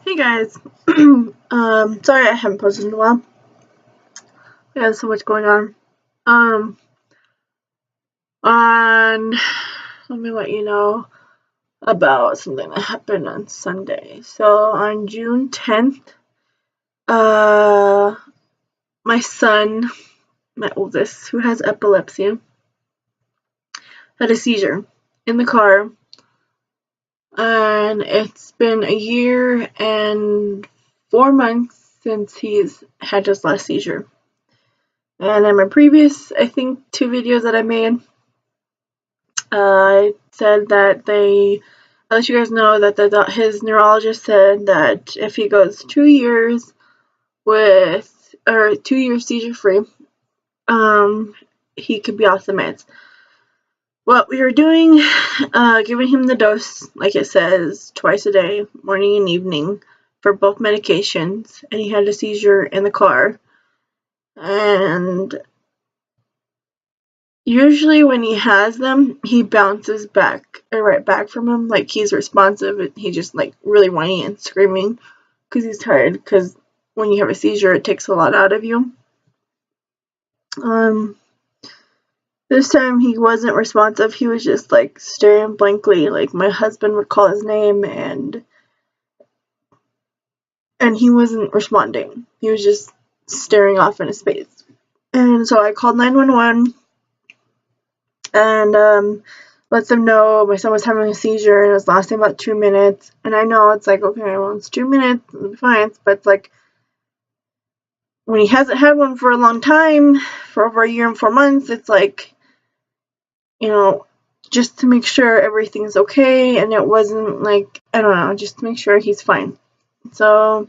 Hey guys, sorry I haven't posted in a while. We have so much going on. On let me let you know about something that happened on Sunday. So on June 10th, my son, my oldest, who has epilepsy, had a seizure in the car, and it's been a year and 4 months since he's had his last seizure. And in my previous, I think, 2 videos that I made, I said that I let you guys know that his neurologist said that if he goes 2 years 2 years seizure free, he could be off the meds. What we were doing, giving him the dose, like it says, twice a day, morning and evening, for both medications, and he had a seizure in the car. And usually when he has them, he bounces right back from him, like he's responsive. He's just like really whiny and screaming because he's tired, because when you have a seizure, it takes a lot out of you. This time he wasn't responsive. He was just like staring blankly, like my husband would call his name, and he wasn't responding. He was just staring off into space. And so I called 911 and let them know my son was having a seizure and it was lasting about 2 minutes. And I know it's like, okay, well, it's 2 minutes, it'll be fine. But it's like, when he hasn't had one for a long time, for over a year and 4 months, it's like, just to make sure everything's okay, and it wasn't like, I don't know, just to make sure he's fine. So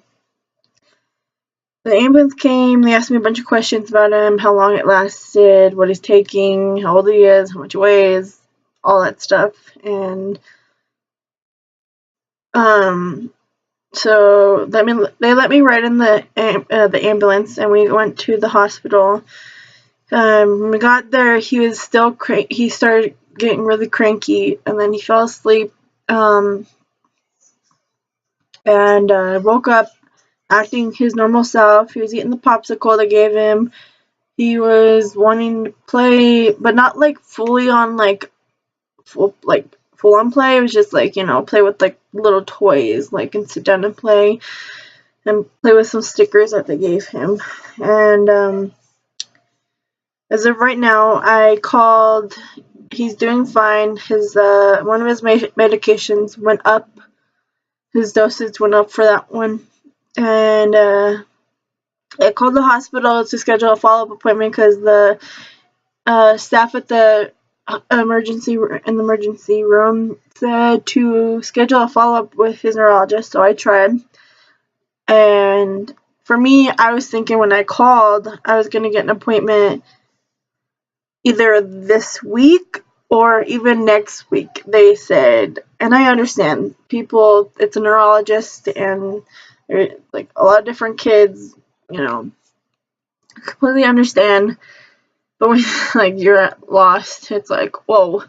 the ambulance came, they asked me a bunch of questions about him, how long it lasted, what he's taking, how old he is, how much he weighs, all that stuff. And so they let me ride in the ambulance, and we went to the hospital. When we got there, he was still he started getting really cranky, and then he fell asleep, and woke up acting his normal self. He was eating the popsicle they gave him. He was wanting to play, but not like fully on full on play. It was just like, play with like little toys, like, and sit down and play with some stickers that they gave him. And as of right now, I called. He's doing fine. His one of his medications went up. His dosage went up for that one, and I called the hospital to schedule a follow-up appointment because the staff at the emergency room said to schedule a follow-up with his neurologist. So I tried, and for me, I was thinking when I called, I was going to get an appointment either this week or even next week, they said. And I understand, people, it's a neurologist, and like a lot of different kids, completely understand. But when like you're lost, it's like, whoa.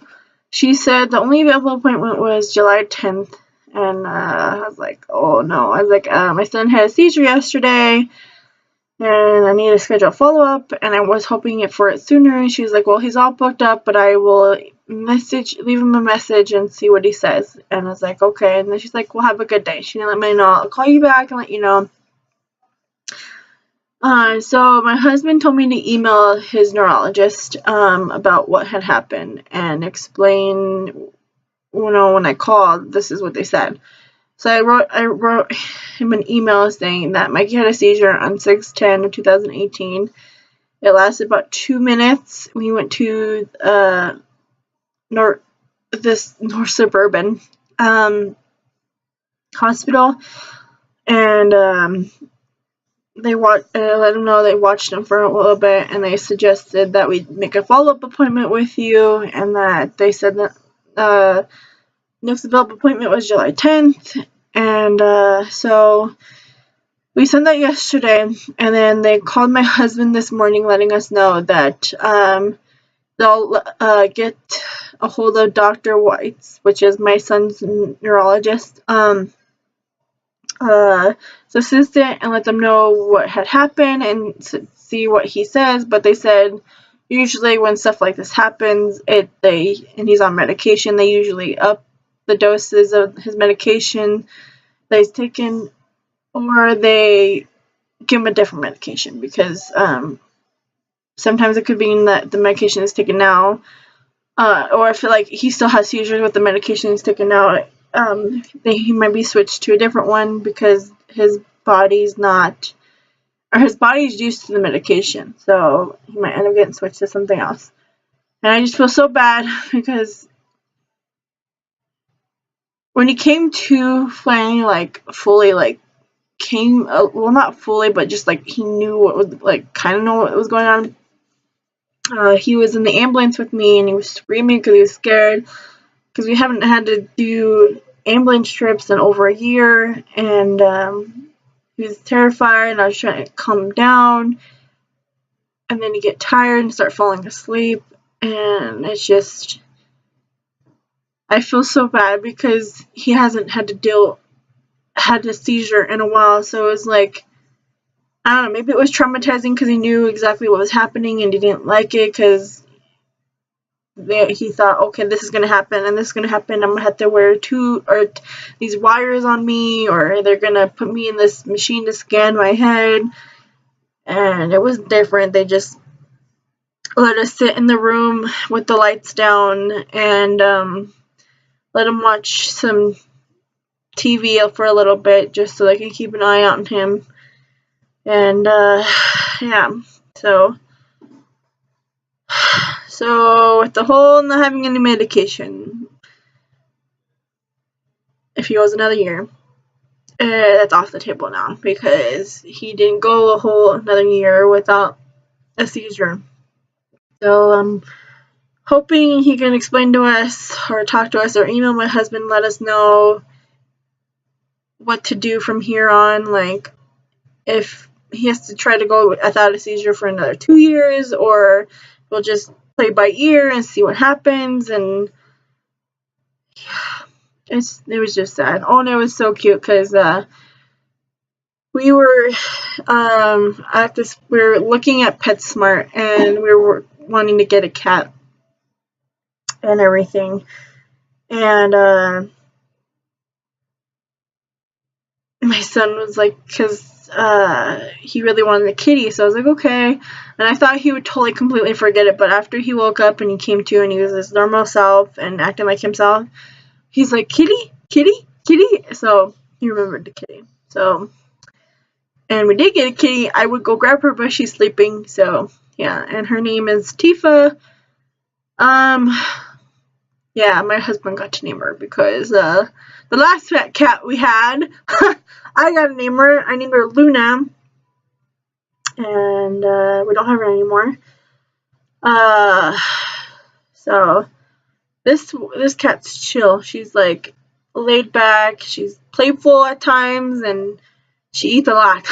She said the only available appointment was July 10th, and I was like, oh no. I was like, my son had a seizure yesterday, and I need to schedule a follow-up, and I was hoping for it sooner. And she was like, well, he's all booked up, but I will leave him a message and see what he says. And I was like, okay. And then she's like, well, have a good day. She didn't let me know. I'll call you back and let you know. So my husband told me to email his neurologist about what had happened and explain, when I called, this is what they said. So I wrote him an email saying that Mikey had a seizure on 6/10/2018. It lasted about 2 minutes. We went to North Suburban hospital, and they let him know they watched him for a little bit, and they suggested that we make a follow-up appointment with you, and that they said that next available appointment was July 10th, and so we sent that yesterday, and then they called my husband this morning letting us know that they'll get a hold of Dr. Weitz, which is my son's neurologist, his assistant and let them know what had happened and see what he says. But they said usually when stuff like this happens, and he's on medication, they usually up the doses of his medication that he's taken, or they give him a different medication, because sometimes it could mean that the medication is taken now, or if like he still has seizures with the medication he's taken now, he might be switched to a different one because his body's used to the medication, so he might end up getting switched to something else. And I just feel so bad because when he came to finally, like, fully, like, well, not fully, but just, like, he knew what was, like, kind of know what was going on. He was in the ambulance with me, and he was screaming because he was scared, because we haven't had to do ambulance trips in over a year, and he was terrified, and I was trying to calm him down, and then you get tired and start falling asleep, and it's just, I feel so bad because he hasn't had a seizure in a while, so it was like, I don't know, maybe it was traumatizing because he knew exactly what was happening and he didn't like it because he thought, okay, this is going to happen and this is going to happen, I'm going to have to wear these wires on me, or they're going to put me in this machine to scan my head. And it was different. They just let us sit in the room with the lights down and let him watch some TV for a little bit just so they can keep an eye on him. And yeah, so with the whole not having any medication, if he goes another year, that's off the table now because he didn't go a whole another year without a seizure. So I'm hoping he can explain to us or talk to us or email my husband, let us know what to do from here on, like if he has to try to go without a seizure for another 2 years, or we'll just play by ear and see what happens. And it was just sad. Oh, and it was so cute because we were we were looking at PetSmart, and we were wanting to get a cat and everything, and my son was like, because he really wanted a kitty, so I was like, okay. And I thought he would totally completely forget it, but after he woke up and he came to and he was his normal self and acting like himself, he's like, kitty, kitty, kitty. So he remembered the kitty. So, and we did get a kitty. I would go grab her, but she's sleeping. So yeah, and her name is Tifa. Yeah, my husband got to name her because the last pet cat we had, I got to name her. I named her Luna, and we don't have her anymore. So this cat's chill. She's like laid back. She's playful at times, and she eats a lot.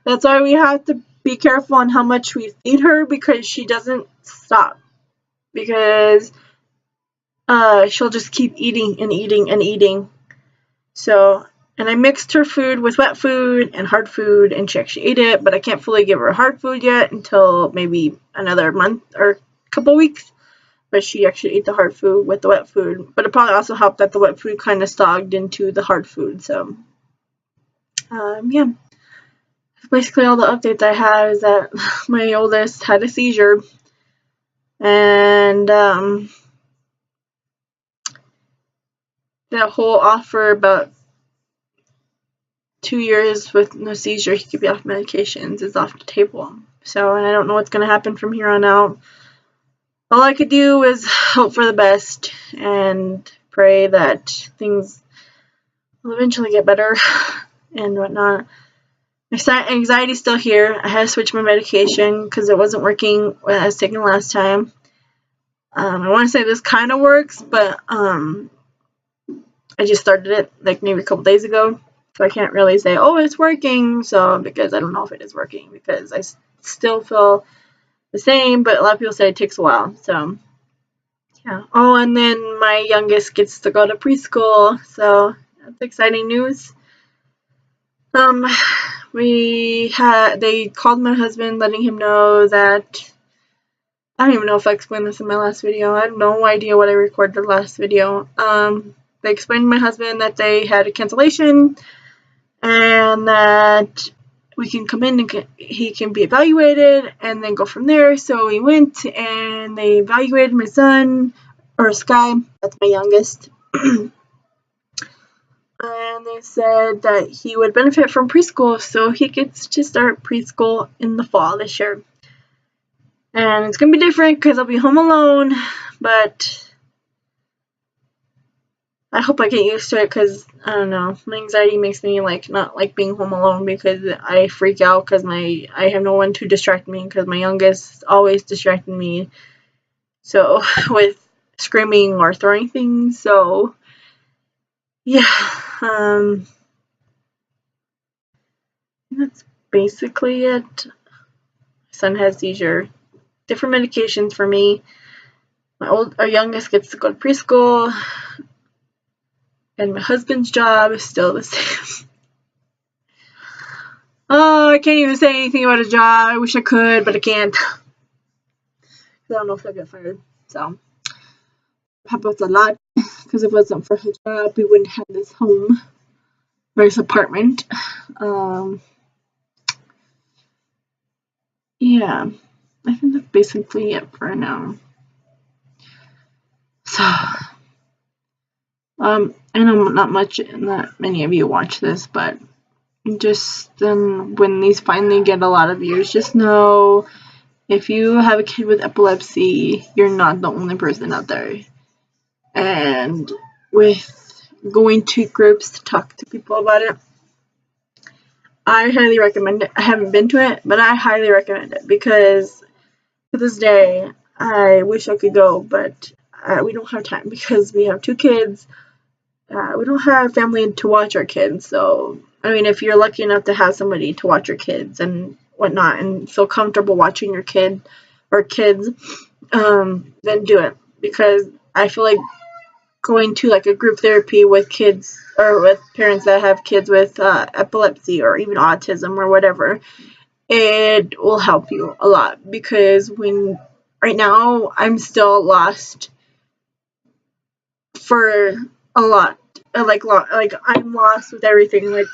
That's why we have to be careful on how much we feed her, because she doesn't stop. Because she'll just keep eating and eating and eating. So, and I mixed her food with wet food and hard food, and she actually ate it, but I can't fully give her hard food yet until maybe another month or a couple weeks. But she actually ate the hard food with the wet food. But it probably also helped that the wet food kind of stogged into the hard food. So, yeah. Basically all the updates I have is that my oldest had a seizure. And the whole offer about 2 years with no seizure, he could be off medications, is off the table. So, and I don't know what's going to happen from here on out. All I could do is hope for the best and pray that things will eventually get better and whatnot. My anxiety's still here. I had to switch my medication because it wasn't working when I was taking the last time. I want to say this kind of works, but I just started it like maybe a couple days ago. So I can't really say, oh, it's working. So, because I don't know if it is working, because I still feel the same, but a lot of people say it takes a while. So, yeah. Oh, and then my youngest gets to go to preschool. So, that's exciting news. They called my husband, letting him know that, I don't even know if I explained this in my last video. I have no idea what I recorded the last video. They explained to my husband that they had a cancellation and that we can come in and he can be evaluated and then go from there. So we went and they evaluated my son, or Sky, that's my youngest. And they said that he would benefit from preschool, so he gets to start preschool in the fall this year. And it's going to be different because I'll be home alone, but I hope I get used to it because, I don't know, my anxiety makes me not like being home alone because I freak out because I have no one to distract me because my youngest is always distracting me, so, with screaming or throwing things, so, yeah, that's basically it. My son has seizure. Different medications for me. Our youngest gets to go to preschool, and my husband's job is still the same. Oh, I can't even say anything about his job. I wish I could, but I can't. I don't know if I'll get fired. So, happens a lot, because if it wasn't for his job, we wouldn't have this home, or this apartment. Yeah, I think that's basically it for now. So, I know not many of you watch this, but just when these finally get a lot of views, just know if you have a kid with epilepsy, you're not the only person out there. And with going to groups to talk to people about it, I highly recommend it. I haven't been to it, but I highly recommend it because to this day, I wish I could go, but we don't have time because we have 2 kids. We don't have family to watch our kids, so, I mean, if you're lucky enough to have somebody to watch your kids and whatnot and feel comfortable watching your kid or kids, then do it, because I feel like going to like a group therapy with kids or with parents that have kids with epilepsy or even autism or whatever, it will help you a lot, because right now I'm still lost for a lot, I'm lost with everything,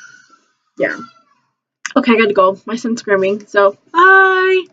yeah. Okay, I gotta go. My son's screaming, so bye.